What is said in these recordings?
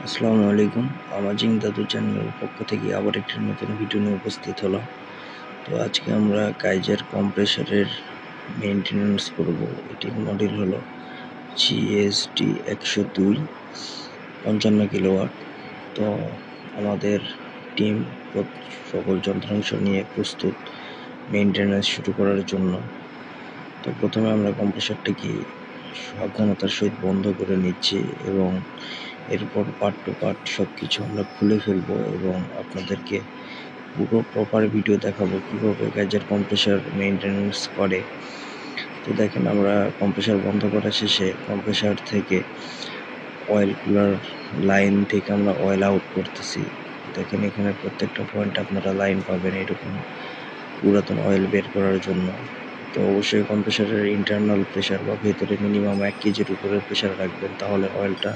আসসালামু আলাইকুম। আমাজিং দাদু চ্যানেলের পক্ষ থেকে আবার একটি নতুন ভিডিও নিয়ে উপস্থিত হলাম। তো আজকে আমরা কাইজার কম্প্রেসরের মেইনটেনেন্স করব। এটির মডেল হলো GSD 102 55 কিলোওয়াট। তো আমাদের টিম সকল যন্ত্রাংশ নিয়ে প্রস্তুত মেইনটেনেন্স শুরু করার জন্য। তো প্রথমে আমরা কম্প্রেসরটিকে সাবধানতার সহিত বন্ধ করে নিচ্ছি এবং এরপর পার্ট টু পার্ট সব কিছু আমরা খুলে ফেলবো এবং আপনাদেরকে পুরো প্রপার ভিডিও দেখাবো কীভাবে কাইজার কম্প্রেসর মেইনটেনেন্স করে। তো দেখেন, আমরা কম্প্রেসর বন্ধ করা শেষে কম্প্রেসর থেকে অয়েল কুলার লাইন থেকে আমরা অয়েল আউট করতেছি। দেখেন, এখানে প্রত্যেকটা পয়েন্টে আপনারা লাইন পাবেন এরকম পুরাতন অয়েল বের করার জন্য। তো অবশ্যই কম্প্রেসরের ইন্টারনাল প্রেশার বা ভেতরে মিনিমাম 1 কেজির উপরে প্রেশার রাখবেন, তাহলে অয়েলটা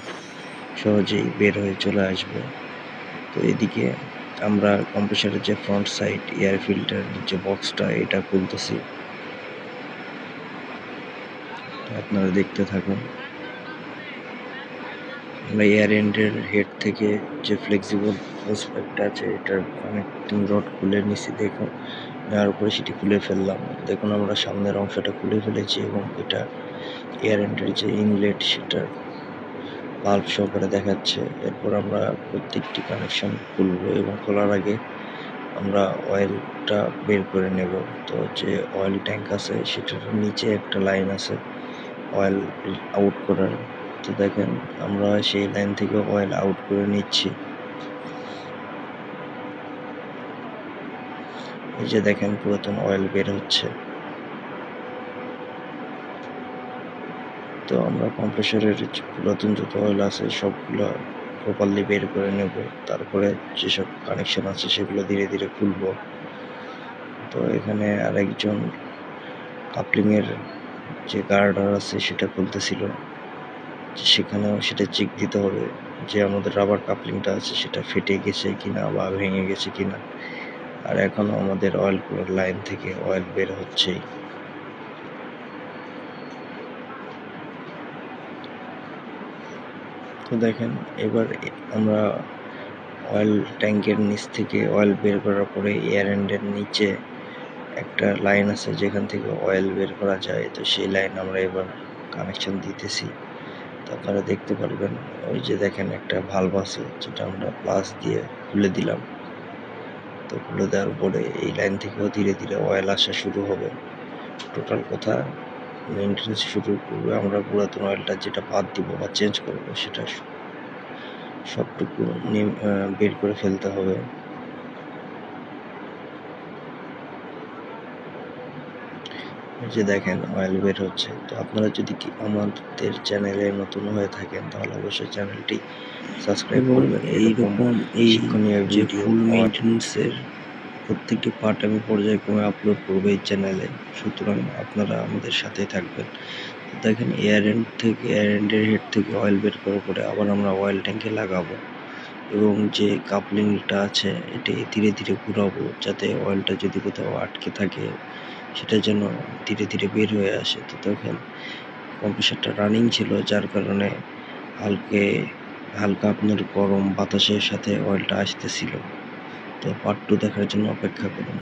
সহজেই বের হয়ে চলে আসবে। তো এদিকে আমরা কম্প্রেসরের যে ফ্রন্ট সাইড এয়ার ফিল্টার যে বক্সটা এটা খুলতেছি, আপনারা দেখতে থাকুন। আমরা এয়ার এন্ডের হেড থেকে যে ফ্লেক্সিবল হোস পাইপটা আছে এটার কানেক্টিং রড খুলে নিছি। দেখুন, নেওয়ার পরে সেটি খুলে ফেললাম। দেখুন, আমরা সামনের অংশটা খুলে ফেলেছি এবং এটা এয়ার এন্ডের যে ইনলেট সেটার বাল্ব সহকারে দেখাচ্ছে। এরপর আমরা প্রত্যেকটি কানেকশন খুলব এবং খোলার আগে আমরা অয়েলটা বের করে নেব। তো যে অয়েল ট্যাঙ্ক আছে সেটার নিচে একটা লাইন আছে অয়েল আউট করার। তো দেখেন, আমরা সেই লাইন থেকে অয়েল আউট করে নিচ্ছি। এই যে দেখেন, পুরাতন অয়েল বের হচ্ছে। তো আমরা কম্প্রেসরের পুরাতন যত অয়েল আছে সবগুলো প্রপারলি বের করে নেব। তারপরে যেসব কানেকশন আছে সেগুলো ধীরে ধীরে খুলব। তো এখানে আরেকজন কাপলিংয়ের যে গার্ডার আছে সেটা খুলতেছিল, সেখানেও সেটা চেক দিতে হবে যে আমাদের রাবার কাপলিংটা আছে সেটা ফেটে গেছে কিনা বা ভেঙে গেছে কিনা। আর এখনও আমাদের অয়েল কুলার লাইন থেকে অয়েল বের হচ্ছেই। তো দেখেন, এবার আমরা অয়েল ট্যাঙ্কের নিচ থেকে অয়েল বের করার পরে এয়ার এন্ডের নিচে একটা লাইন আছে যেখান থেকে অয়েল বের করা যায়। তো সেই লাইন আমরা এবার কানেকশন দিতেছি। তো আপনারা দেখতে পারবেন, ওই যে দেখেন একটা ভালভ আছে যেটা আমরা প্লাস দিয়ে খুলে দিলাম। তো খুলে দেওয়ার পরে এই লাইন থেকেও ধীরে ধীরে অয়েল আসা শুরু হবে। টোটাল কথা, মেইনটেনেন্স শুরু করবে আমরা পুরাতন অয়েলটা যেটা বাদ দিব বা চেঞ্জ করবো সেটা সবটুকু বের করে ফেলতে হবে। যে দেখেন অয়েল বের হচ্ছে। তো আপনারা যদি আমাদের চ্যানেলে নতুন হয়ে থাকেন তাহলে অবশ্যই চ্যানেলটি সাবস্ক্রাইব করবেন। এইরকম শিক্ষণীয় যে ফুল মেইনটেনেন্সের প্রত্যেকটি পার্ট আমি পর্যায়ক্রমে আপলোড করবো এই চ্যানেলে, সুতরাং আপনারা আমাদের সাথে থাকবেন। দেখেন, এয়ার এন্ডের হেড থেকে অয়েল বের করার পরে আবার আমরা অয়েল ট্যাঙ্কে লাগাবো এবং যে কাপলিংটা আছে এটি ধীরে ধীরে ঘুরাবো, যাতে অয়েলটা যদি কোথাও আটকে থাকে সেটা যেন ধীরে ধীরে বের হয়ে আসে। তো দেখেন, কম্প্রেসরটা রানিং ছিল, যার কারণে হালকা আপনার গরম বাতাসের সাথে অয়েলটা আসতেছিল। তো পার্ট 2 দেখার জন্য অপেক্ষা করুন।